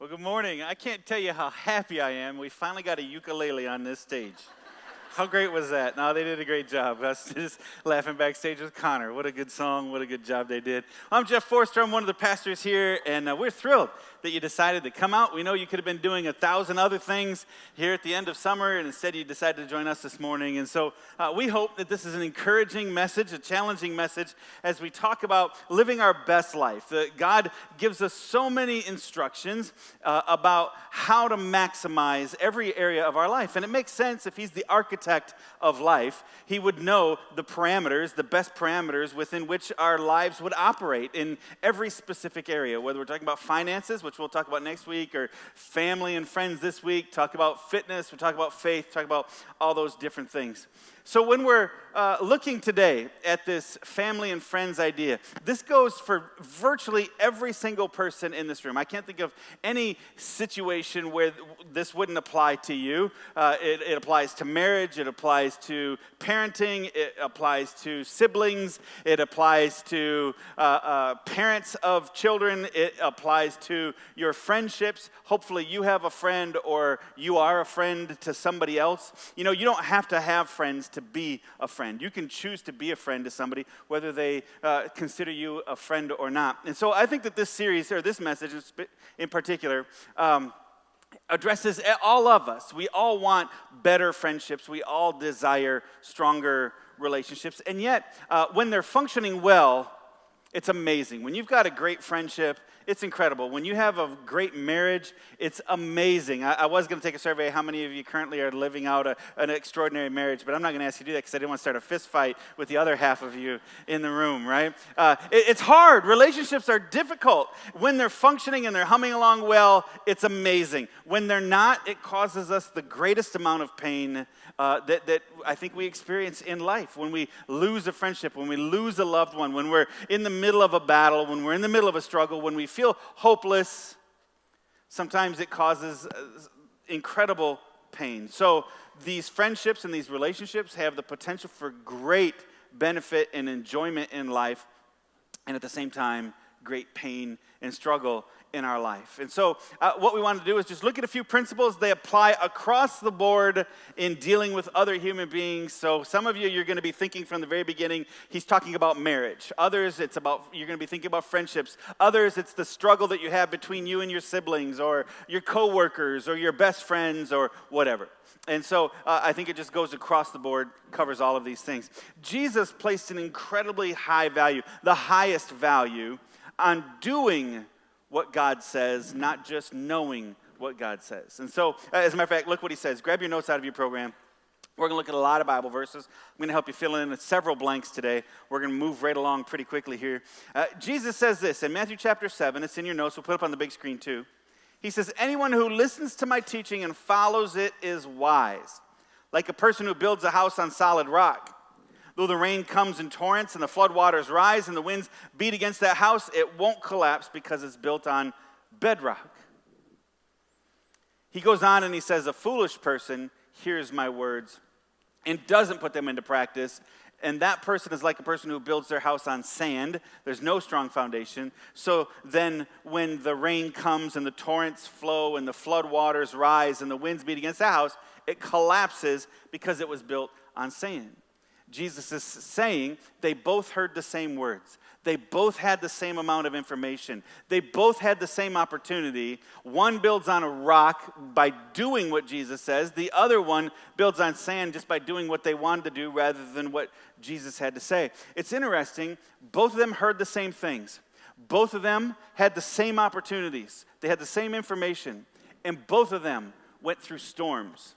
Well, good morning. I can't tell you how happy I am. We finally got a ukulele on this stage. How great was that? No, they did a great job. I was just laughing backstage with Connor. What a good song. What a good job they did. I'm Jeff Forster. I'm one of the pastors here, and we're thrilled that you decided to come out. We know you could have been doing 1,000 other things here at the end of summer, and instead you decided to join us this morning. And so we hope that this is an encouraging message, a challenging message, as we talk about living our best life. That God gives us so many instructions about how to maximize every area of our life. And it makes sense if He's the architect of life, He would know the parameters, the best parameters within which our lives would operate in every specific area, whether we're talking about finances, which we'll talk about next week, or family and friends this week, talk about fitness, we talk about faith, talk about all those different things. So when we're looking today at this family and friends idea, this goes for virtually every single person in this room. I can't think of any situation where this wouldn't apply to you. It applies to marriage, it applies to parenting, it applies to siblings, it applies to parents of children, it applies to your friendships. Hopefully you have a friend or you are a friend to somebody else. You know, you don't have to have friends to be a friend. You can choose to be a friend to somebody, whether they consider you a friend or not. And so I think that this series, or this message in particular, addresses all of us. We all want better friendships. We all desire stronger relationships. And yet, when they're functioning well, it's amazing. When you've got a great friendship, it's incredible. When you have a great marriage, it's amazing. I was going to take a survey how many of you currently are living out an extraordinary marriage, but I'm not going to ask you to do that because I didn't want to start a fist fight with the other half of you in the room, right? It's hard. Relationships are difficult. When they're functioning and they're humming along well, it's amazing. When they're not, it causes us the greatest amount of pain that I think we experience in life. When we lose a friendship, when we lose a loved one, when we're in the middle of a battle, when we're in the middle of a struggle, when we feel hopeless, sometimes it causes incredible pain. So these friendships and these relationships have the potential for great benefit and enjoyment in life, and at the same time, great pain and struggle in our life. And so what we want to do is just look at a few principles. They apply across the board in dealing with other human beings. So some of you, you're going to be thinking from the very beginning, he's talking about marriage. Others, you're going to be thinking about friendships. Others, it's the struggle that you have between you and your siblings or your coworkers or your best friends or whatever. And so I think it just goes across the board, covers all of these things. Jesus placed an incredibly high value, the highest value, on doing what God says, not just knowing what God says. And so, as a matter of fact, look what he says. Grab your notes out of your program. We're going to look at a lot of Bible verses. I'm going to help you fill in several blanks today. We're going to move right along pretty quickly here. Jesus says this in Matthew chapter 7. It's in your notes. We'll put it up on the big screen too. He says, anyone who listens to my teaching and follows it is wise, like a person who builds a house on solid rock. Though the rain comes in torrents and the floodwaters rise and the winds beat against that house, it won't collapse because it's built on bedrock. He goes on and he says, a foolish person hears my words and doesn't put them into practice, and that person is like a person who builds their house on sand. There's no strong foundation. So then when the rain comes and the torrents flow and the floodwaters rise and the winds beat against that house, it collapses because it was built on sand. Jesus is saying they both heard the same words. They both had the same amount of information. They both had the same opportunity. One builds on a rock by doing what Jesus says. The other one builds on sand just by doing what they wanted to do rather than what Jesus had to say. It's interesting. Both of them heard the same things. Both of them had the same opportunities. They had the same information. And both of them went through storms.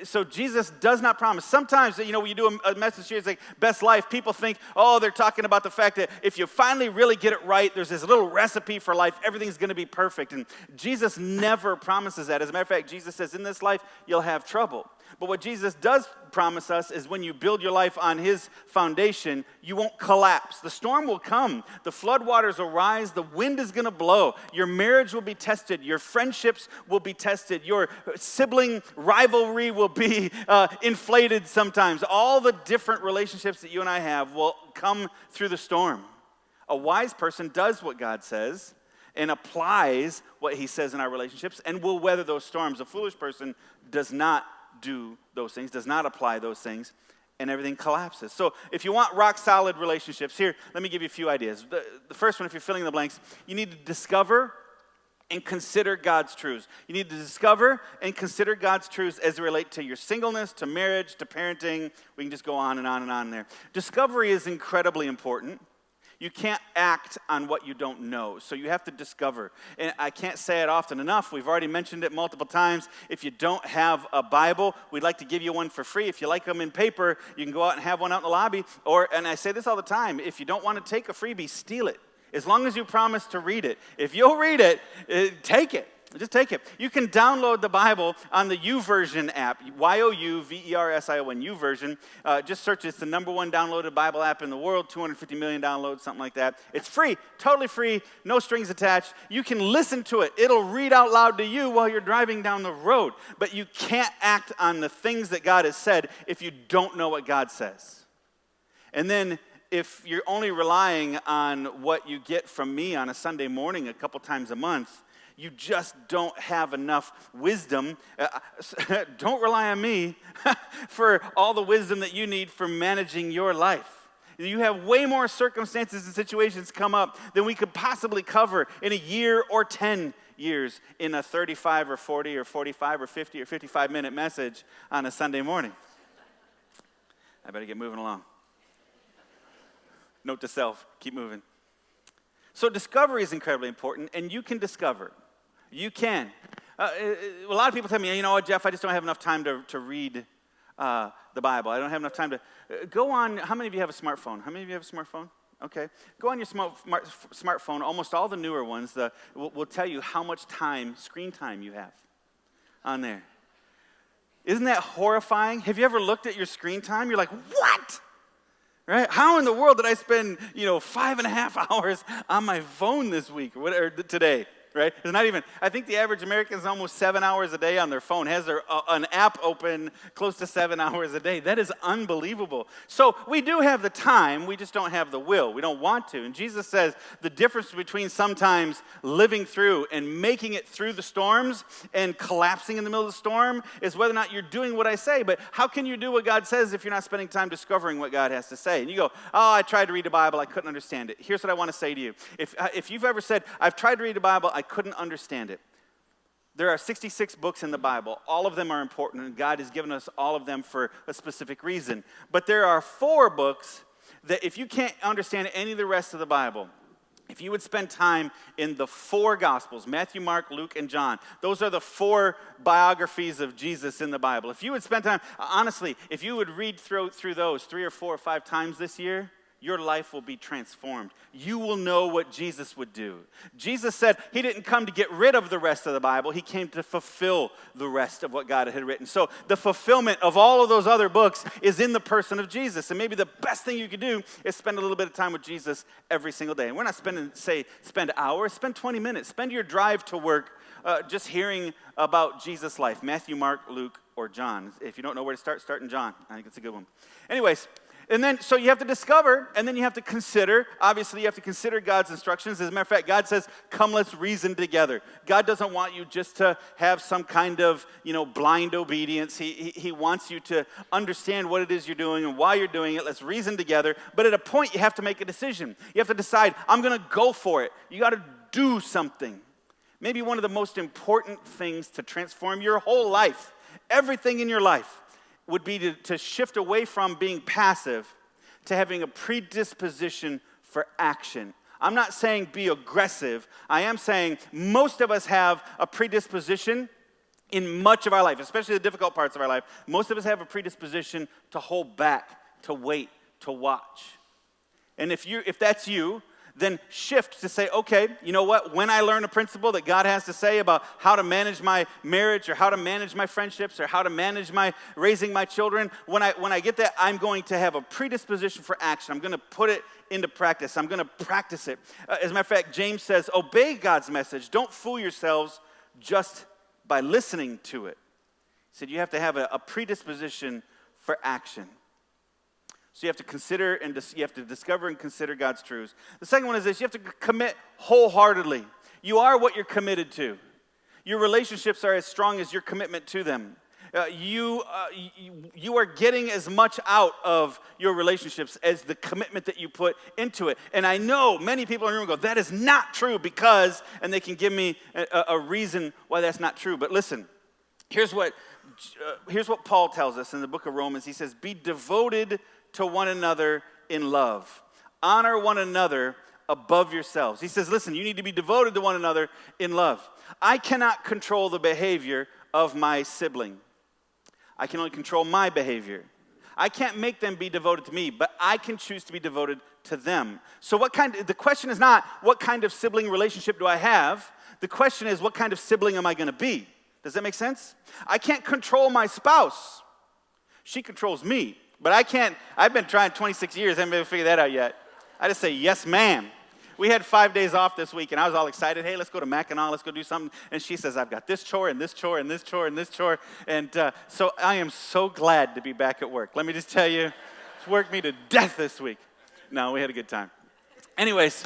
So Jesus does not promise. Sometimes, when you do a message here, it's like best life, people think, they're talking about the fact that if you finally really get it right, there's this little recipe for life, everything's going to be perfect. And Jesus never promises that. As a matter of fact, Jesus says, in this life, you'll have trouble. But what Jesus does promise us is when you build your life on his foundation, you won't collapse. The storm will come. The floodwaters will rise. The wind is going to blow. Your marriage will be tested. Your friendships will be tested. Your sibling rivalry will be inflated sometimes. All the different relationships that you and I have will come through the storm. A wise person does what God says, and applies what he says in our relationships and will weather those storms. A foolish person does not do those things, does not apply those things, and everything collapses. So if you want rock-solid relationships, here, let me give you a few ideas. The first one, if you're filling in the blanks, you need to discover and consider God's truths. You need to discover and consider God's truths as they relate to your singleness, to marriage, to parenting. We can just go on and on and on there. Discovery is incredibly important. You can't act on what you don't know, so you have to discover. And I can't say it often enough. We've already mentioned it multiple times. If you don't have a Bible, we'd like to give you one for free. If you like them in paper, you can go out and have one out in the lobby. And I say this all the time, if you don't want to take a freebie, steal it. As long as you promise to read it. If you'll read it, take it. Just take it. You can download the Bible on the YouVersion app, YouVersion, YouVersion. Just search. It's the number one downloaded Bible app in the world, 250 million downloads, something like that. It's free, totally free, no strings attached. You can listen to it. It'll read out loud to you while you're driving down the road. But you can't act on the things that God has said if you don't know what God says. And then if you're only relying on what you get from me on a Sunday morning a couple times a month, you just don't have enough wisdom. Don't rely on me for all the wisdom that you need for managing your life. You have way more circumstances and situations come up than we could possibly cover in a year or 10 years in a 35 or 40 or 45 or 50 or 55-minute message on a Sunday morning. I better get moving along. Note to self, keep moving. So discovery is incredibly important, and you can discover. You can. A lot of people tell me, you know what, Jeff, I just don't have enough time to read the Bible. I don't have enough time to go on. How many of you have a smartphone? How many of you have a smartphone? Okay. Go on your smartphone. Almost all the newer ones will tell you how much screen time you have on there. Isn't that horrifying? Have you ever looked at your screen time? You're like, what? Right? How in the world did I spend, 5.5 hours on my phone this week or today? Right? It's not even, I think the average American is almost 7 hours a day on their phone, has an app open close to 7 hours a day. That is unbelievable. So we do have the time, we just don't have the will. We don't want to. And Jesus says the difference between sometimes living through and making it through the storms and collapsing in the middle of the storm is whether or not you're doing what I say. But how can you do what God says if you're not spending time discovering what God has to say? And you go, I tried to read the Bible, I couldn't understand it. Here's what I want to say to you. If you've ever said, I've tried to read the Bible, I couldn't understand it. There are 66 books in the Bible. All of them are important, and God has given us all of them for a specific reason. But there are 4 books that if you can't understand any of the rest of the Bible, if you would spend time in the 4 Gospels, Matthew, Mark, Luke, and John, those are the 4 biographies of Jesus in the Bible. If you would spend time, honestly, if you would read through those 3 or 4 or 5 times this year, your life will be transformed. You will know what Jesus would do. Jesus said he didn't come to get rid of the rest of the Bible. He came to fulfill the rest of what God had written. So the fulfillment of all of those other books is in the person of Jesus. And maybe the best thing you could do is spend a little bit of time with Jesus every single day. And we're not spend hours, spend 20 minutes. Spend your drive to work just hearing about Jesus' life. Matthew, Mark, Luke, or John. If you don't know where to start in John. I think it's a good one. Anyways, and then, so you have to discover, and then you have to consider. Obviously, you have to consider God's instructions. As a matter of fact, God says, come, let's reason together. God doesn't want you just to have some kind of, blind obedience. He wants you to understand what it is you're doing and why you're doing it. Let's reason together. But at a point, you have to make a decision. You have to decide, I'm going to go for it. You got to do something. Maybe one of the most important things to transform your whole life, everything in your life, would be to shift away from being passive to having a predisposition for action. I'm not saying be aggressive. I am saying most of us have a predisposition in much of our life, especially the difficult parts of our life. Most of us have a predisposition to hold back, to wait, to watch. And if that's you, then shift to say, okay, you know what? When I learn a principle that God has to say about how to manage my marriage or how to manage my friendships or how to manage raising my children, when I get that, I'm going to have a predisposition for action. I'm going to put it into practice. I'm going to practice it. As a matter of fact, James says, obey God's message. Don't fool yourselves just by listening to it. He said you have to have a predisposition for action. So you have to consider and you have to discover and consider God's truths. The second one is this: you have to commit wholeheartedly. You are what you're committed to. Your relationships are as strong as your commitment to them. You are getting as much out of your relationships as the commitment that you put into it. And I know many people in the room go, that is not true because, and they can give me a reason why that's not true. But listen, here's what Paul tells us in the book of Romans. He says, be devoted to one another in love. Honor one another above yourselves. He says, listen, you need to be devoted to one another in love. I cannot control the behavior of my sibling. I can only control my behavior. I can't make them be devoted to me, but I can choose to be devoted to them. So the question is not, what kind of sibling relationship do I have? The question is, what kind of sibling am I going to be? Does that make sense? I can't control my spouse. She controls me, but I can't. I've been trying 26 years. I haven't been able to figure that out yet. I just say, yes, ma'am. We had 5 days off this week, and I was all excited. Hey, let's go to Mackinac. Let's go do something. And she says, I've got this chore and this chore and this chore and this chore. And so I am so glad to be back at work. Let me just tell you, it's worked me to death this week. No, we had a good time. Anyways,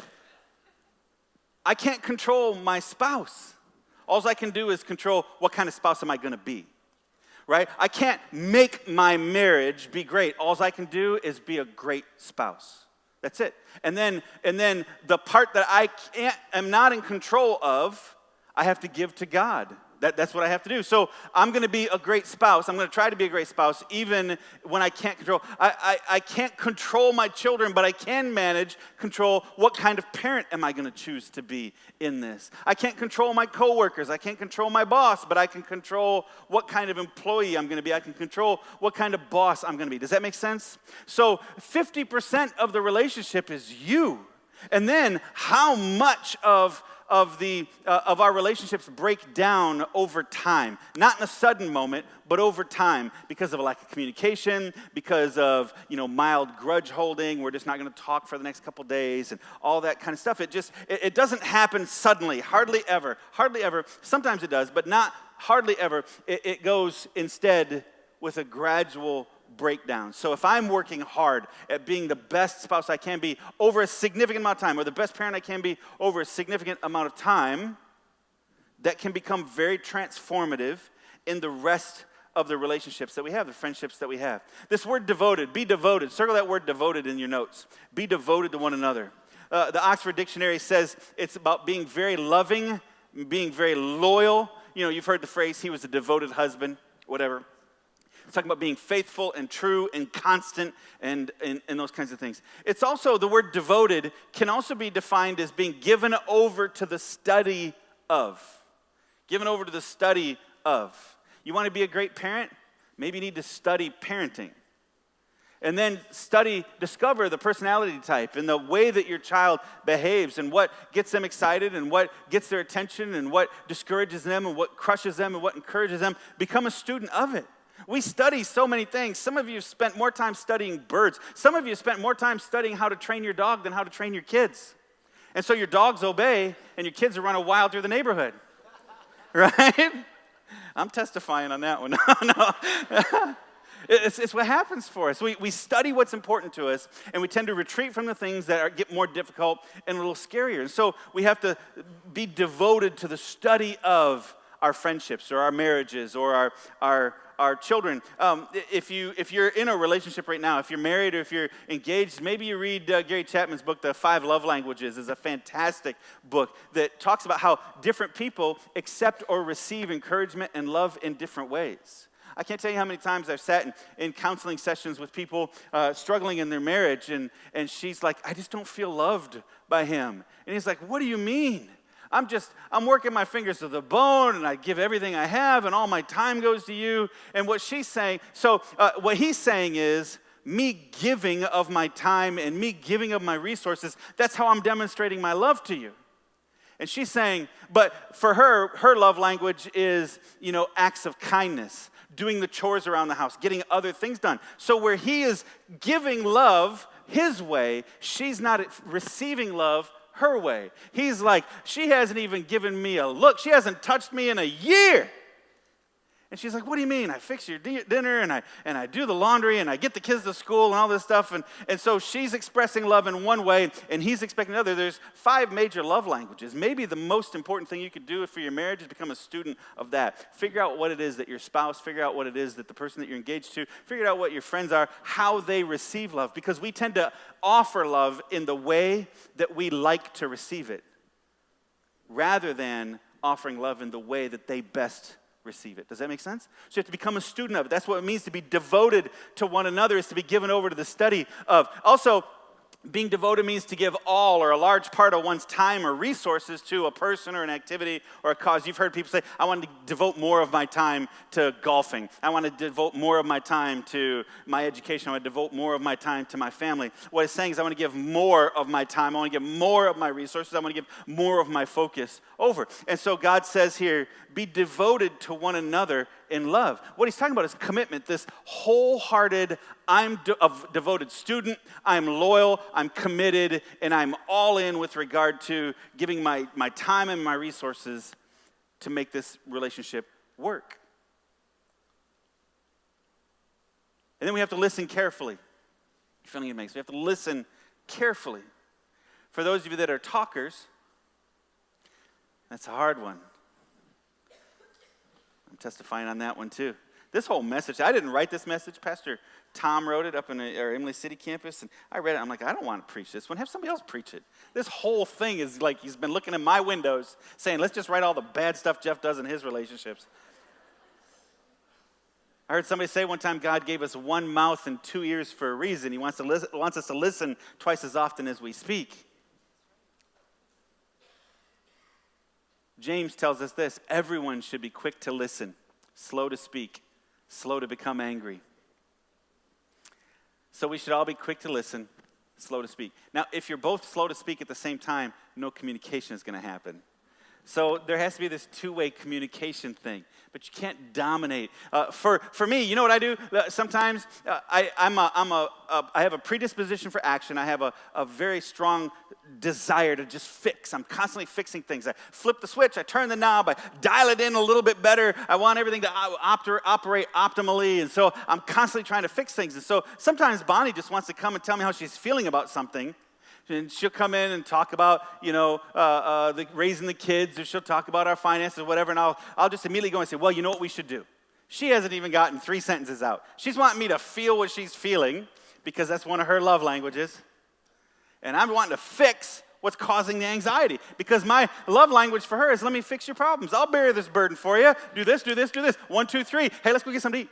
I can't control my spouse. All I can do is control what kind of spouse am I going to be, right? I can't make my marriage be great. All I can do is be a great spouse. That's it. And then the part that I am not in control of, I have to give to God. That's what I have to do. So I'm going to be a great spouse. I'm going to try to be a great spouse even when I can't control. I can't control my children, but I can control what kind of parent am I going to choose to be in this. I can't control my coworkers. I can't control my boss, but I can control what kind of employee I'm going to be. I can control what kind of boss I'm going to be. Does that make sense? So 50% of the relationship is you. And then how much of our relationships break down over time, not in a sudden moment, but over time, because of a lack of communication, because of mild grudge holding. We're just not going to talk for the next couple days, and all that kind of stuff. It doesn't happen suddenly, hardly ever. Sometimes it does, but not hardly ever. It goes instead with a gradual breakdown. So if I'm working hard at being the best spouse I can be over a significant amount of time, or the best parent I can be over a significant amount of time, that can become very transformative in the rest of the relationships that we have, the friendships that we have. This word devoted, be devoted. Circle that word devoted in your notes. Be devoted to one another. The Oxford Dictionary says it's about being very loving, being very loyal. You've heard the phrase, he was a devoted husband, whatever. It's talking about being faithful and true and constant and those kinds of things. It's also, the word devoted can also be defined as being given over to the study of. Given over to the study of. You want to be a great parent? Maybe you need to study parenting. And then discover the personality type and the way that your child behaves and what gets them excited and what gets their attention and what discourages them and what crushes them and what encourages them. Become a student of it. We study so many things. Some of you spent more time studying birds. Some of you spent more time studying how to train your dog than how to train your kids. And so your dogs obey and your kids are running wild through the neighborhood. Right? I'm testifying on that one. No. It's what happens for us. We study what's important to us, and we tend to retreat from the things that get more difficult and a little scarier. And so we have to be devoted to the study of our friendships or our marriages or our children. If you're in a relationship right now, if you're married or if you're engaged, maybe you read Gary Chapman's book, The 5 Love Languages. It's a fantastic book that talks about how different people accept or receive encouragement and love in different ways. I can't tell you how many times I've sat in counseling sessions with people struggling in their marriage, and she's like, I just don't feel loved by him. And he's like, what do you mean? I'm working my fingers to the bone, and I give everything I have, and all my time goes to you. And what she's saying, what he's saying is, me giving of my time and me giving of my resources, that's how I'm demonstrating my love to you. And she's saying, but for her love language is, acts of kindness, doing the chores around the house, getting other things done. So where he is giving love his way, she's not receiving love her way. He's like, she hasn't even given me a look. She hasn't touched me in a year. And she's like, what do you mean? I fix your dinner, and I do the laundry, and I get the kids to school, and all this stuff. And so she's expressing love in one way, and he's expecting another. There's 5 major love languages. Maybe the most important thing you could do for your marriage is become a student of that. Figure out what it is that your spouse, figure out what it is that the person that you're engaged to, figure out what your friends are, how they receive love. Because we tend to offer love in the way that we like to receive it, rather than offering love in the way that they best receive it. Does that make sense? So you have to become a student of it. That's what it means to be devoted to one another, is to be given over to the study of. Also, being devoted means to give all or a large part of one's time or resources to a person or an activity or a cause. You've heard people say, I want to devote more of my time to golfing. I want to devote more of my time to my education. I want to devote more of my time to my family. What it's saying is I want to give more of my time. I want to give more of my resources. I want to give more of my focus over. And so God says here, be devoted to one another in love. What he's talking about is commitment, this wholehearted, I'm a devoted student, I'm loyal, I'm committed, and I'm all in with regard to giving my time and my resources to make this relationship work. And then we have to listen carefully. You're feeling it makes. We have to listen carefully. For those of you that are talkers, that's a hard one. I'm testifying on that one too. This whole message, I didn't write this message. Pastor Tom wrote it up in our Emily City campus, and I read it. I'm like, I don't want to preach this one. Have somebody else preach it. This whole thing is like he's been looking in my windows saying, let's just write all the bad stuff Jeff does in his relationships. I heard somebody say one time, God gave us one mouth and 2 ears for a reason. He wants us to listen twice as often as we speak. James tells us this: everyone should be quick to listen, slow to speak, slow to become angry. So we should all be quick to listen, slow to speak. Now, if you're both slow to speak at the same time, no communication is going to happen. So there has to be this two-way communication thing, but you can't dominate. For me, you know what I do? Sometimes I have a predisposition for action. I have a very strong desire to just fix. I'm constantly fixing things. I flip the switch. I turn the knob. I dial it in a little bit better. I want everything to operate optimally, and so I'm constantly trying to fix things. And so sometimes Bonnie just wants to come and tell me how she's feeling about something. And she'll come in and talk about, raising the kids, or she'll talk about our finances or whatever, and I'll just immediately go and say, well, you know what we should do? She hasn't even gotten 3 sentences out. She's wanting me to feel what she's feeling, because that's one of her love languages. And I'm wanting to fix what's causing the anxiety, because my love language for her is, let me fix your problems. I'll bear this burden for you. Do this, do this, do this. 1, 2, 3. Hey, let's go get something to eat.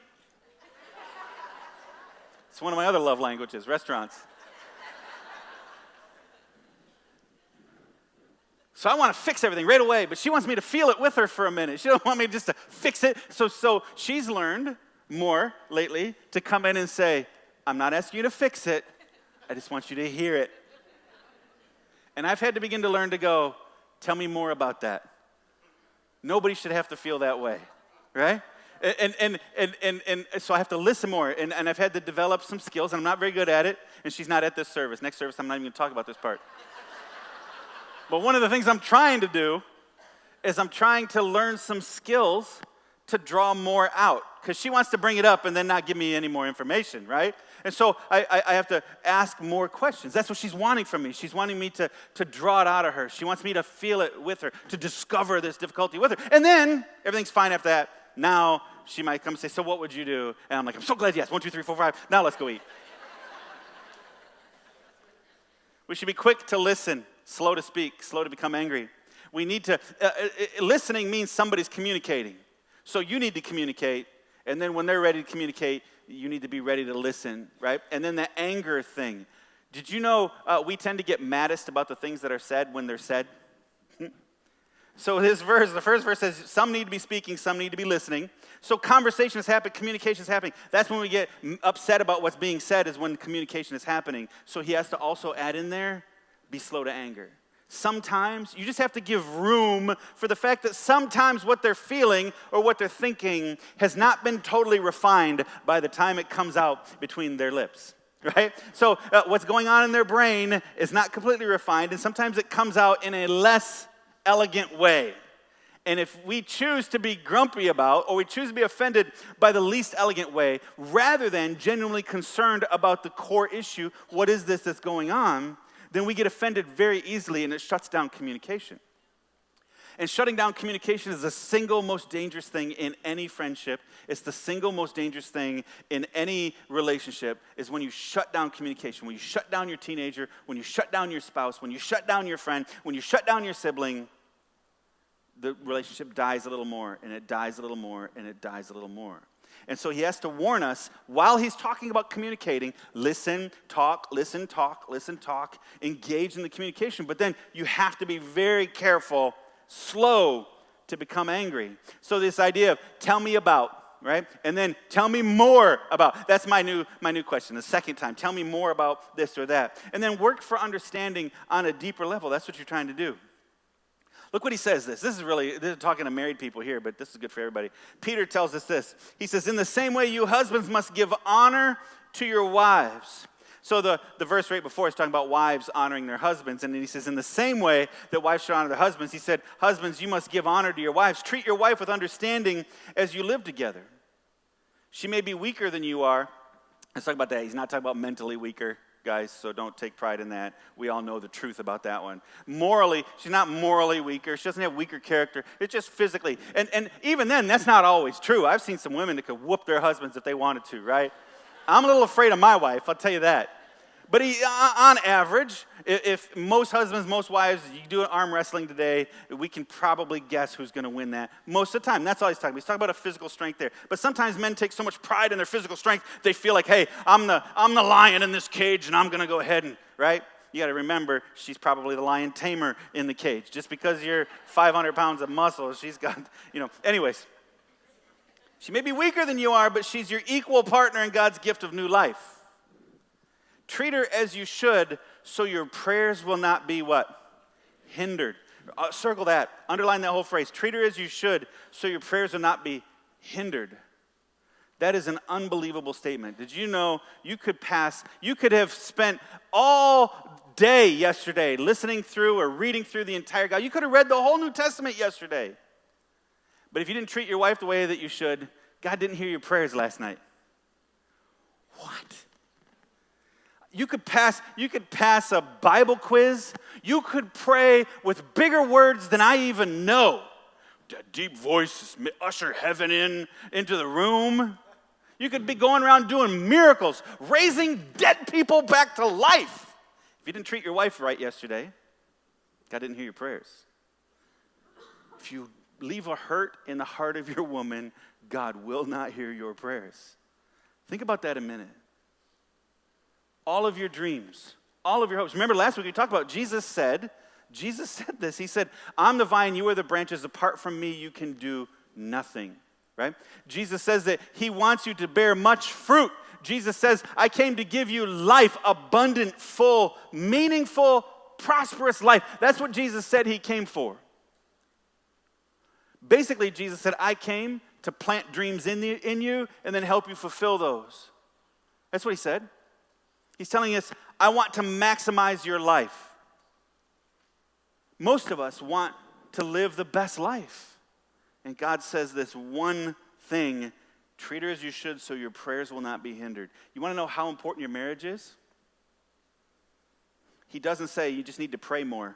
It's one of my other love languages, restaurants. So I want to fix everything right away, but she wants me to feel it with her for a minute. She doesn't want me just to fix it. So she's learned more lately to come in and say, I'm not asking you to fix it. I just want you to hear it. And I've had to begin to learn to go, tell me more about that. Nobody should have to feel that way, right? And so I have to listen more, and I've had to develop some skills, and I'm not very good at it, and she's not at this service. Next service, I'm not even going to talk about this part. But one of the things I'm trying to do is I'm trying to learn some skills to draw more out, because she wants to bring it up and then not give me any more information, right? And so I have to ask more questions. That's what she's wanting from me. She's wanting me to draw it out of her. She wants me to feel it with her, to discover this difficulty with her. And then everything's fine after that. Now she might come and say, so what would you do? And I'm like, I'm so glad yes. 1, 2, 3, 4, 5. Now let's go eat. We should be quick to listen, slow to speak, slow to become angry. We need to, listening means somebody's communicating. So you need to communicate, and then when they're ready to communicate, you need to be ready to listen, right? And then the anger thing. Did you know we tend to get maddest about the things that are said when they're said? So this verse, the first verse says, some need to be speaking, some need to be listening. So conversation is happening, communication is happening. That's when we get upset about what's being said, is when communication is happening. So he has to also add in there, be slow to anger. Sometimes you just have to give room for the fact that sometimes what they're feeling or what they're thinking has not been totally refined by the time it comes out between their lips, right? So what's going on in their brain is not completely refined, and sometimes it comes out in a less elegant way. And if we choose to be grumpy about, or we choose to be offended by the least elegant way, rather than genuinely concerned about the core issue, what is this that's going on, then we get offended very easily and it shuts down communication. And shutting down communication is the single most dangerous thing in any friendship. It's the single most dangerous thing in any relationship is when you shut down communication, when you shut down your teenager, when you shut down your spouse, when you shut down your friend, when you shut down your sibling. The relationship dies a little more, and it dies a little more, and it dies a little more. And so he has to warn us while he's talking about communicating, listen, talk, engage in the communication. But then you have to be very careful, slow to become angry. So this idea of tell me about, right? And then tell me more about. That's my new question. The second time, tell me more about this or that. And then work for understanding on a deeper level. That's what you're trying to do. Look what he says this. This is talking to married people here, but this is good for everybody. Peter tells us this. He says, in the same way, you husbands must give honor to your wives. So the verse right before is talking about wives honoring their husbands. And then he says, in the same way that wives should honor their husbands, he said, husbands, you must give honor to your wives. Treat your wife with understanding as you live together. She may be weaker than you are. Let's talk about that. He's not talking about mentally weaker, guys, so don't take pride in that. We all know the truth about that one. Morally, she's not morally weaker. She doesn't have weaker character. It's just physically. And even then, that's not always true. I've seen some women that could whoop their husbands if they wanted to, right? I'm a little afraid of my wife, I'll tell you that. But on average, if most husbands, most wives, you do an arm wrestling today, we can probably guess who's going to win that most of the time. That's all he's talking about. He's talking about a physical strength there. But sometimes men take so much pride in their physical strength, they feel like, hey, I'm the lion in this cage, and I'm going to go ahead and, right? You got to remember, she's probably the lion tamer in the cage. Just because you're 500 pounds of muscle, she's got, Anyways, she may be weaker than you are, but she's your equal partner in God's gift of new life. Treat her as you should, so your prayers will not be what? Hindered. Circle that. Underline that whole phrase. Treat her as you should, so your prayers will not be hindered. That is an unbelievable statement. Did you know you could have spent all day yesterday listening through or reading through the entire God. You could have read the whole New Testament yesterday. But if you didn't treat your wife the way that you should, God didn't hear your prayers last night. What? You could pass a Bible quiz. You could pray with bigger words than I even know. That deep voice usher heaven into the room. You could be going around doing miracles, raising dead people back to life. If you didn't treat your wife right yesterday, God didn't hear your prayers. If you leave a hurt in the heart of your woman, God will not hear your prayers. Think about that a minute. All of your dreams, all of your hopes. Remember last week we talked about Jesus said this. He said, I'm the vine, you are the branches. Apart from me, you can do nothing, right? Jesus says that he wants you to bear much fruit. Jesus says, I came to give you life, abundant, full, meaningful, prosperous life. That's what Jesus said he came for. Basically, Jesus said, I came to plant dreams in you and then help you fulfill those. That's what he said. He's telling us, I want to maximize your life. Most of us want to live the best life. And God says this one thing, treat her as you should so your prayers will not be hindered. You want to know how important your marriage is? He doesn't say you just need to pray more.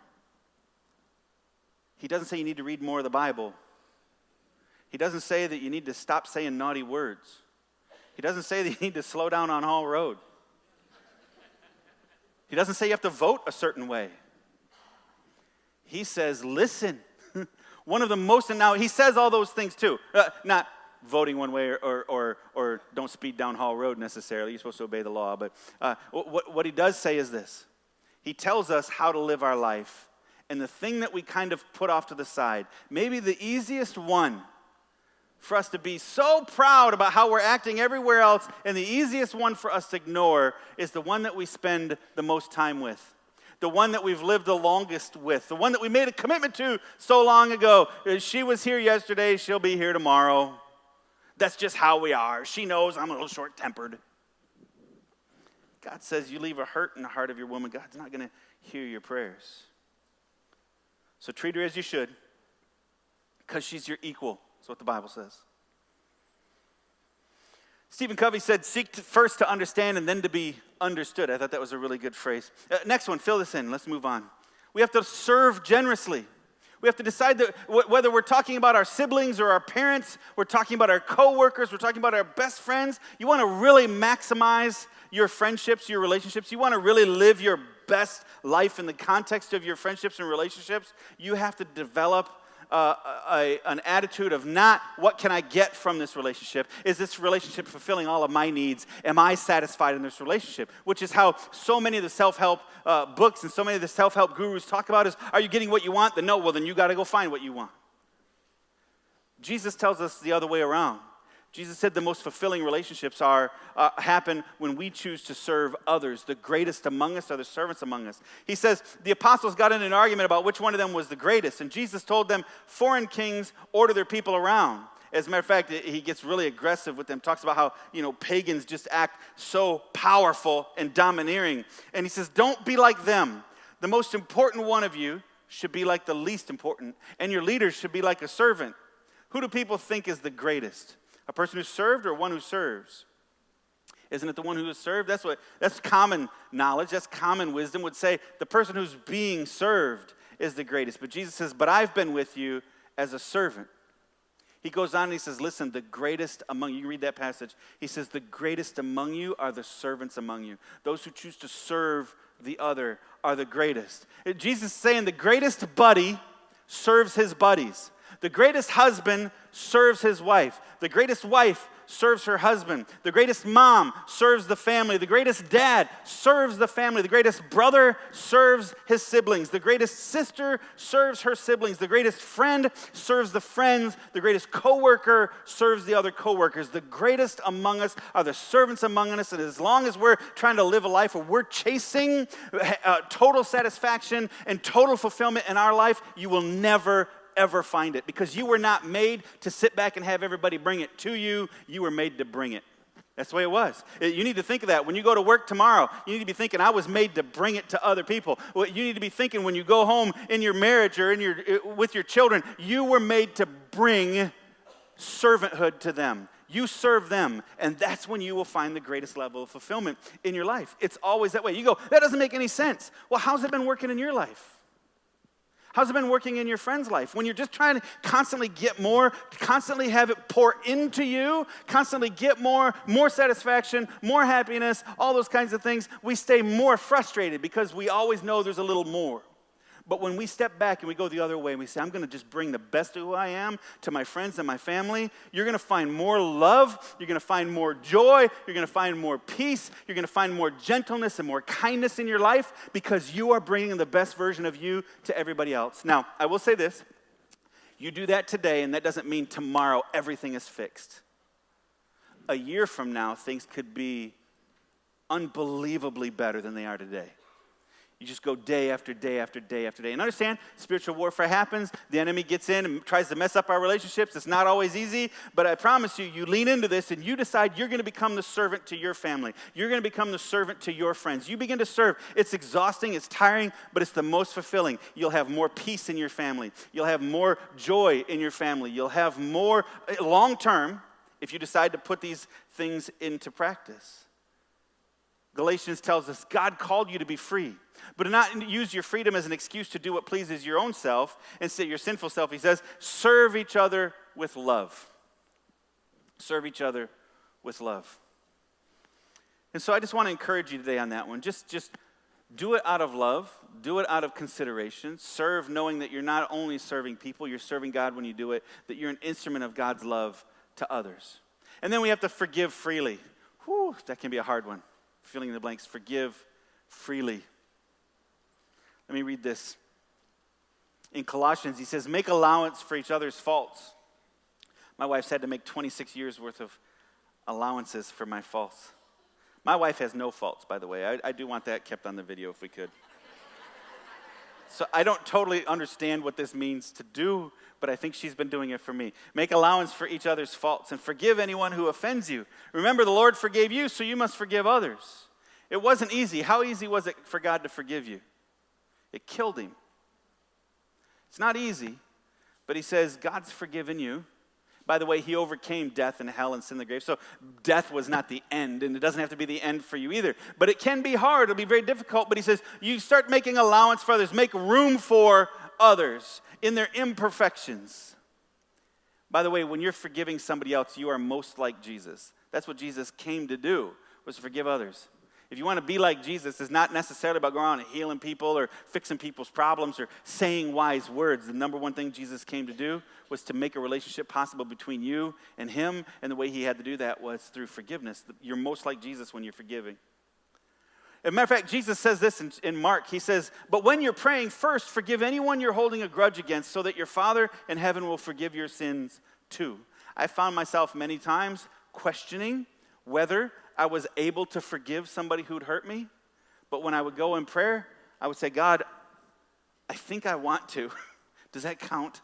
He doesn't say you need to read more of the Bible. He doesn't say that you need to stop saying naughty words. He doesn't say that you need to slow down on Hall Road. He doesn't say you have to vote a certain way. He says, listen. One of the most, and now he says all those things too. Not voting one way or don't speed down Hall Road necessarily. You're supposed to obey the law. But what he does say is this. He tells us how to live our life. And the thing that we kind of put off to the side, maybe the easiest one for us to be so proud about how we're acting everywhere else, and the easiest one for us to ignore is the one that we spend the most time with, the one that we've lived the longest with, the one that we made a commitment to so long ago. She was here yesterday, she'll be here tomorrow. That's just how we are. She knows I'm a little short-tempered. God says you leave a hurt in the heart of your woman, God's not going to hear your prayers. So treat her as you should. because she's your equal. That's what the Bible says. Stephen Covey said, seek first to understand and then to be understood. I thought that was a really good phrase. Next one, fill this in. Let's move on. We have to serve generously. We have to decide that whether we're talking about our siblings or our parents, we're talking about our coworkers, we're talking about our best friends. You want to really maximize your friendships, your relationships. You want to really live your best life in the context of your friendships and relationships. You have to develop an attitude of not what can I get from this relationship? Is this relationship fulfilling all of my needs? Am I satisfied in this relationship? Which is how so many of the self-help books and so many of the self-help gurus talk about is, are you getting what you want? Then no, well then you got to go find what you want. Jesus tells us the other way around. Jesus said the most fulfilling relationships happen when we choose to serve others. The greatest among us are the servants among us. He says the apostles got in an argument about which one of them was the greatest. And Jesus told them, foreign kings order their people around. As a matter of fact, he gets really aggressive with them. Talks about how, pagans just act so powerful and domineering. And he says, don't be like them. The most important one of you should be like the least important. And your leaders should be like a servant. Who do people think is the greatest? A person who served or one who serves? Isn't it the one who is served? That's common knowledge. That's common wisdom would say the person who's being served is the greatest. But Jesus says, but I've been with you as a servant. He goes on and he says, listen, the greatest among you, read that passage. He says, the greatest among you are the servants among you. Those who choose to serve the other are the greatest. Jesus is saying the greatest buddy serves his buddies. The greatest husband serves his wife. The greatest wife serves her husband. The greatest mom serves the family. The greatest dad serves the family. The greatest brother serves his siblings. The greatest sister serves her siblings. The greatest friend serves the friends. The greatest coworker serves the other coworkers. The greatest among us are the servants among us. And as long as we're trying to live a life where we're chasing total satisfaction and total fulfillment in our life, you will never ever find it, because you were not made to sit back and have everybody bring it to you. You were made to bring it. That's the way it was. You need to think of that. When you go to work tomorrow, you need to be thinking, I was made to bring it to other people. Well, you need to be thinking when you go home in your marriage or with your children, you were made to bring servanthood to them. You serve them, and that's when you will find the greatest level of fulfillment in your life. It's always that way. You go, that doesn't make any sense. Well, how's it been working in your life? How's it been working in your friend's life? When you're just trying to constantly get more, constantly have it pour into you, constantly get more satisfaction, more happiness, all those kinds of things, we stay more frustrated because we always know there's a little more. But when we step back and we go the other way and we say, I'm going to just bring the best of who I am to my friends and my family, you're going to find more love, you're going to find more joy, you're going to find more peace, you're going to find more gentleness and more kindness in your life because you are bringing the best version of you to everybody else. Now, I will say this. You do that today, and that doesn't mean tomorrow everything is fixed. A year from now, things could be unbelievably better than they are today. You just go day after day after day after day. And understand, spiritual warfare happens. The enemy gets in and tries to mess up our relationships. It's not always easy, but I promise you, you lean into this and you decide you're going to become the servant to your family. You're going to become the servant to your friends. You begin to serve. It's exhausting, it's tiring, but it's the most fulfilling. You'll have more peace in your family. You'll have more joy in your family. You'll have more long-term if you decide to put these things into practice. Galatians tells us God called you to be free, but do not use your freedom as an excuse to do what pleases your own self instead of your sinful self. He says, serve each other with love. Serve each other with love. And so I just want to encourage you today on that one. Just do it out of love. Do it out of consideration. Serve knowing that you're not only serving people, you're serving God when you do it, that you're an instrument of God's love to others. And then we have to forgive freely. Whew, that can be a hard one. Filling in the blanks, forgive freely. Let me read this. In Colossians, he says, make allowance for each other's faults. My wife's had to make 26 years worth of allowances for my faults. My wife has no faults, by the way. I do want that kept on the video if we could. So I don't totally understand what this means to do, but I think she's been doing it for me. Make allowance for each other's faults and forgive anyone who offends you. Remember, the Lord forgave you, so you must forgive others. It wasn't easy. How easy was it for God to forgive you? It killed him. It's not easy, But he says, God's forgiven you. By the way, he overcame death and hell and sin and the grave. So death was not the end, and it doesn't have to be the end for you either. But it can be hard. It'll be very difficult. But he says, you start making allowance for others. Make room for others in their imperfections. By the way, when you're forgiving somebody else, you are most like Jesus. That's what Jesus came to do, was to forgive others. If you want to be like Jesus, it's not necessarily about going around and healing people or fixing people's problems or saying wise words. The number one thing Jesus came to do was to make a relationship possible between you and him, and the way he had to do that was through forgiveness. You're most like Jesus when you're forgiving. As a matter of fact, Jesus says this in Mark. He says, but when you're praying, first forgive anyone you're holding a grudge against, so that your Father in heaven will forgive your sins too. I found myself many times questioning whether I was able to forgive somebody who'd hurt me. But when I would go in prayer, I would say, God, I think I want to. Does that count?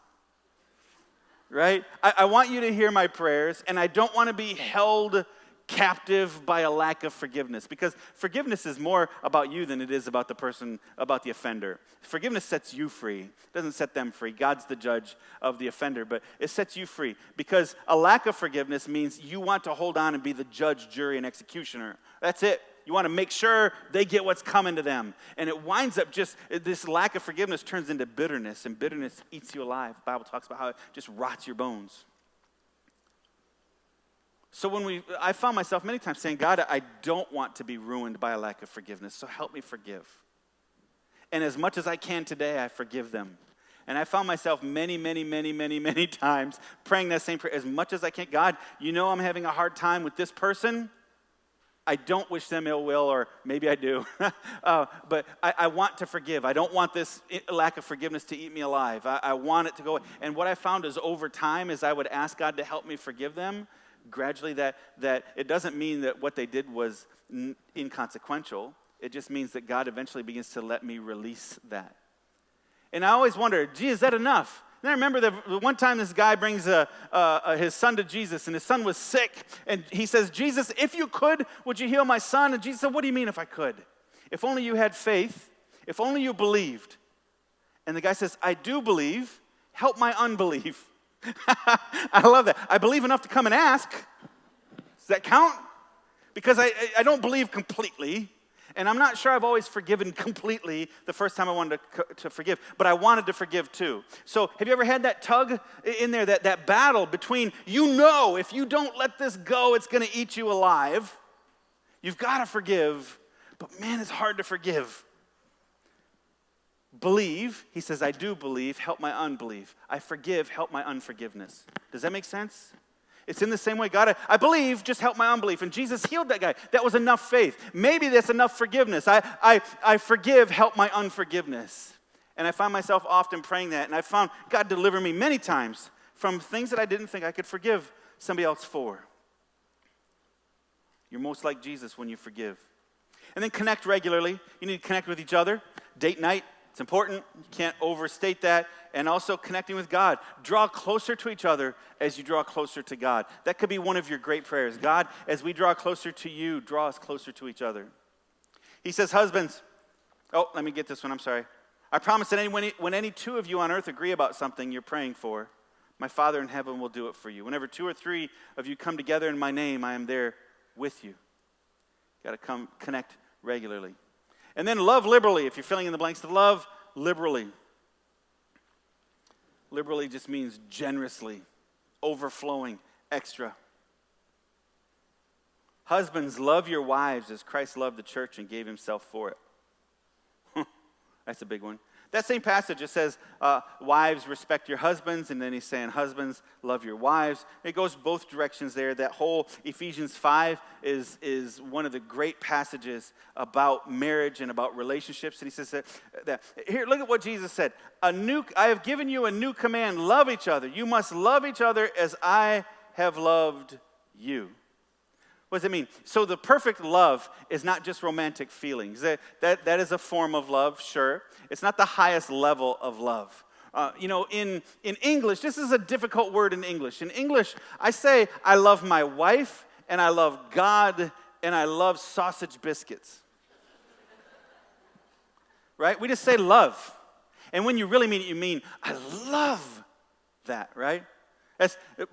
Right? I want you to hear my prayers, and I don't want to be held captive by a lack of forgiveness, because forgiveness is more about you than it is about the person, about the offender. Forgiveness sets you free. It doesn't set them free. God's the judge of the offender, but it sets you free, because a lack of forgiveness means you want to hold on and be the judge, jury, and executioner. That's it. You want to make sure they get what's coming to them. And it winds up just, this lack of forgiveness turns into bitterness, and bitterness eats you alive. The Bible talks about how it just rots your bones. So I found myself many times saying, God, I don't want to be ruined by a lack of forgiveness, so help me forgive. And as much as I can today, I forgive them. And I found myself many times praying that same prayer, as much as I can. God, you know I'm having a hard time with this person. I don't wish them ill will, or maybe I do. But I want to forgive. I don't want this lack of forgiveness to eat me alive. I want it to go. And what I found is over time, as I would ask God to help me forgive them, gradually that it doesn't mean that what they did was inconsequential. It just means that God eventually begins to let me release that. And I always wonder, gee, is that enough? And I remember the one time this guy brings his son to Jesus, and his son was sick. And he says, Jesus, if you could, would you heal my son? And Jesus said, what do you mean if I could? If only you had faith. If only you believed. And the guy says, I do believe. Help my unbelief. I love that. I believe enough to come and ask. Does that count? Because I don't believe completely, and I'm not sure I've always forgiven completely the first time I wanted to forgive, but I wanted to forgive too. So have you ever had that tug in there, that battle between, if you don't let this go, it's going to eat you alive. You've got to forgive, but man, it's hard to forgive. Believe, he says, I do believe, help my unbelief. I forgive, help my unforgiveness. Does that make sense? It's in the same way, God, I believe, just help my unbelief. And Jesus healed that guy. That was enough faith. Maybe that's enough forgiveness. I forgive, help my unforgiveness. And I find myself often praying that, and I found God deliver me many times from things that I didn't think I could forgive somebody else for. You're most like Jesus when you forgive. And then connect regularly. You need to connect with each other. Date night. It's important. You can't overstate that. And also connecting with God. Draw closer to each other as you draw closer to God. That could be one of your great prayers. God, as we draw closer to you, draw us closer to each other. He says, husbands, let me get this one, I'm sorry. I promise that when any two of you on earth agree about something you're praying for, my Father in heaven will do it for you. Whenever 2 or 3 of you come together in my name, I am there with you. Got to come connect regularly. And then love liberally. If you're filling in the blanks, to love liberally. Liberally just means generously, overflowing, extra. Husbands, love your wives as Christ loved the church and gave himself for it. That's a big one. That same passage, it says, wives, respect your husbands, and then he's saying, husbands, love your wives. It goes both directions there. That whole Ephesians 5 is one of the great passages about marriage and about relationships. And he says that here, look at what Jesus said. I have given you a new command, love each other. You must love each other as I have loved you. What does it mean? So the perfect love is not just romantic feelings. That is a form of love, sure. It's not the highest level of love. In English, this is a difficult word in English. In English, I say I love my wife, and I love God, and I love sausage biscuits. Right? We just say love. And when you really mean it, you mean I love that, right?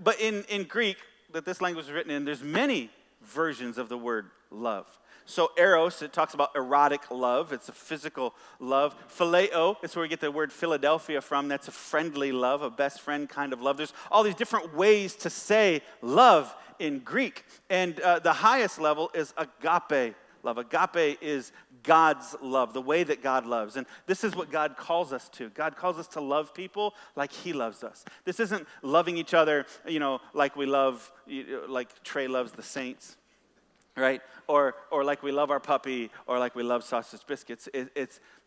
But in Greek, that this language is written in, there's many versions of the word love. So eros, it talks about erotic love. It's a physical love. Phileo, it's where we get the word Philadelphia from. That's a friendly love, a best friend kind of love. There's all these different ways to say love in Greek. And the highest level is agape love. Agape is God's love, the way that God loves. And this is what God calls us to. God calls us to love people like he loves us. This isn't loving each other, like we love, like Trey loves the Saints, right? Or like we love our puppy, or like we love sausage biscuits.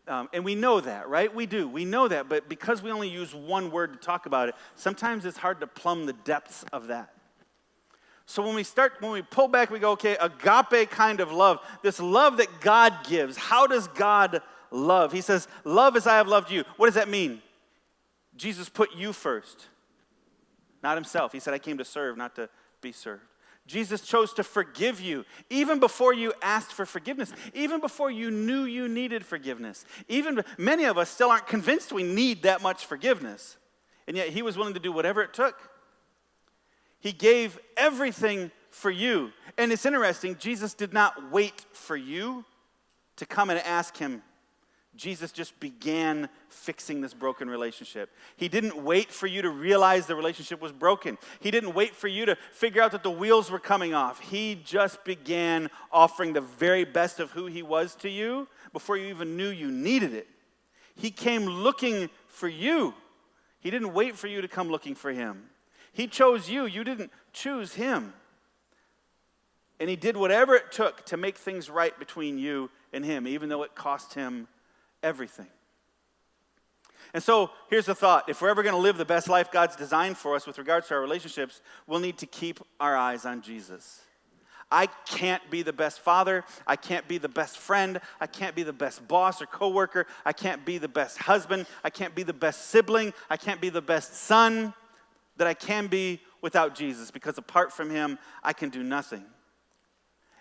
And we know that, right? We do. We know that. But because we only use one word to talk about it, sometimes it's hard to plumb the depths of that. So when we pull back, we go, okay, agape kind of love, this love that God gives. How does God love? He says, love as I have loved you. What does that mean? Jesus put you first, not himself. He said, I came to serve, not to be served. Jesus chose to forgive you even before you asked for forgiveness, even before you knew you needed forgiveness. Even many of us still aren't convinced we need that much forgiveness, and yet he was willing to do whatever it took. He gave everything for you. And it's interesting, Jesus did not wait for you to come and ask him. Jesus just began fixing this broken relationship. He didn't wait for you to realize the relationship was broken. He didn't wait for you to figure out that the wheels were coming off. He just began offering the very best of who he was to you before you even knew you needed it. He came looking for you. He didn't wait for you to come looking for him. He chose you. You didn't choose him. And he did whatever it took to make things right between you and him, even though it cost him everything. And so here's the thought. If we're ever going to live the best life God's designed for us with regards to our relationships, we'll need to keep our eyes on Jesus. I can't be the best father. I can't be the best friend. I can't be the best boss or coworker. I can't be the best husband. I can't be the best sibling. I can't be the best son that I can be without Jesus, because apart from him, I can do nothing.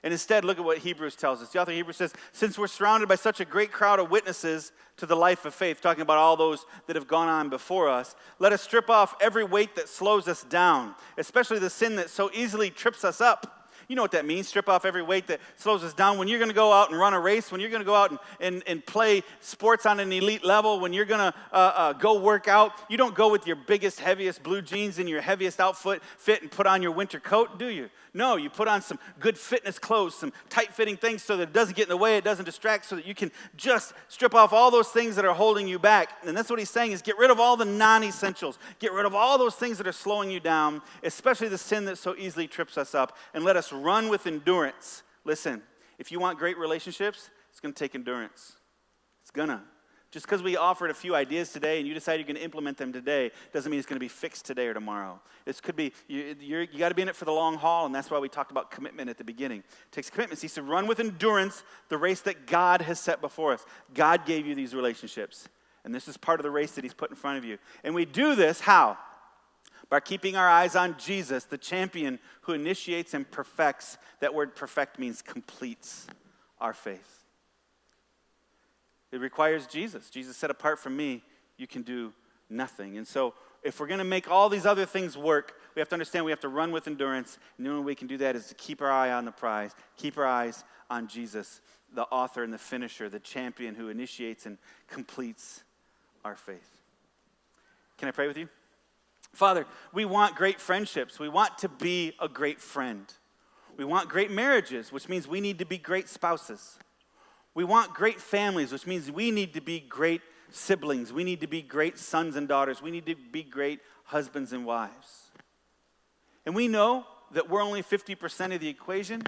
And instead, look at what Hebrews tells us. The author of Hebrews says, since we're surrounded by such a great crowd of witnesses to the life of faith, talking about all those that have gone on before us, let us strip off every weight that slows us down, especially the sin that so easily trips us up. You know what that means, strip off every weight that slows us down. When you're going to go out and run a race, when you're going to go out and play sports on an elite level, when you're going to go work out, you don't go with your biggest, heaviest blue jeans and your heaviest outfit and put on your winter coat, do you? No, you put on some good fitness clothes, some tight-fitting things so that it doesn't get in the way, it doesn't distract, so that you can just strip off all those things that are holding you back. And that's what he's saying, is get rid of all the non-essentials. Get rid of all those things that are slowing you down, especially the sin that so easily trips us up, and let us run with endurance. Listen, if you want great relationships, it's going to take endurance. It's gonna. Just because we offered a few ideas today and you decide you're going to implement them today doesn't mean it's going to be fixed today or tomorrow. This could be, you got to be in it for the long haul, and that's why we talked about commitment at the beginning. It takes commitment. He said, run with endurance the race that God has set before us. God gave you these relationships, and this is part of the race that he's put in front of you. And we do this, how? By keeping our eyes on Jesus, the champion who initiates and perfects. That word perfect means completes our faith. It requires Jesus. Jesus said, apart from me, you can do nothing. And so if we're going to make all these other things work, we have to understand we have to run with endurance. And the only way we can do that is to keep our eye on the prize, keep our eyes on Jesus, the author and the finisher, the champion who initiates and completes our faith. Can I pray with you? Father, we want great friendships. We want to be a great friend. We want great marriages, which means we need to be great spouses. We want great families, which means we need to be great siblings. We need to be great sons and daughters. We need to be great husbands and wives. And we know that we're only 50% of the equation,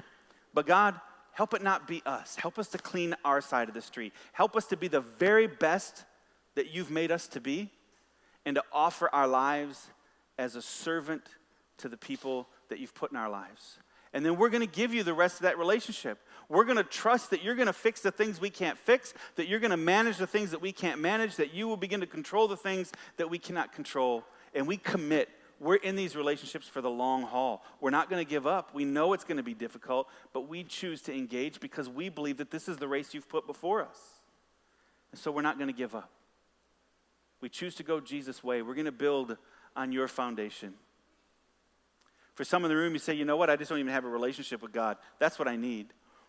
but God, help it not be us. Help us to clean our side of the street. Help us to be the very best that you've made us to be, and to offer our lives as a servant to the people that you've put in our lives. And then we're going to give you the rest of that relationship. We're going to trust that you're going to fix the things we can't fix, that you're going to manage the things that we can't manage, that you will begin to control the things that we cannot control. And we commit. We're in these relationships for the long haul. We're not going to give up. We know it's going to be difficult, but we choose to engage because we believe that this is the race you've put before us. And so we're not going to give up. We choose to go Jesus' way. We're going to build on your foundation. For some in the room, you say, you know what, I just don't even have a relationship with God. That's what I need.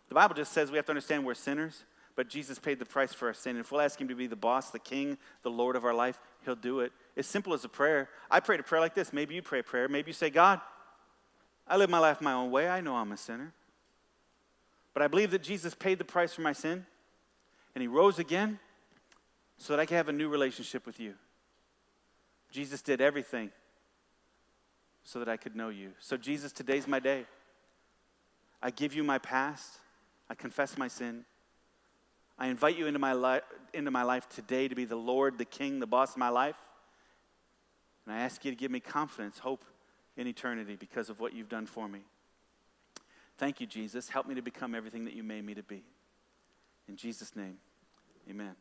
The Bible just says we have to understand we're sinners, but Jesus paid the price for our sin. And if we'll ask him to be the boss, the king, the Lord of our life, he'll do it. It's simple as a prayer. I prayed a prayer like this. Maybe you pray a prayer. Maybe you say, God, I live my life my own way. I know I'm a sinner. But I believe that Jesus paid the price for my sin, and he rose again so that I can have a new relationship with you. Jesus did everything so that I could know you. So Jesus, today's my day. I give you my past. I confess my sin. I invite you into my life today to be the Lord, the King, the boss of my life. And I ask you to give me confidence, hope in eternity because of what you've done for me. Thank you, Jesus. Help me to become everything that you made me to be. In Jesus' name, amen.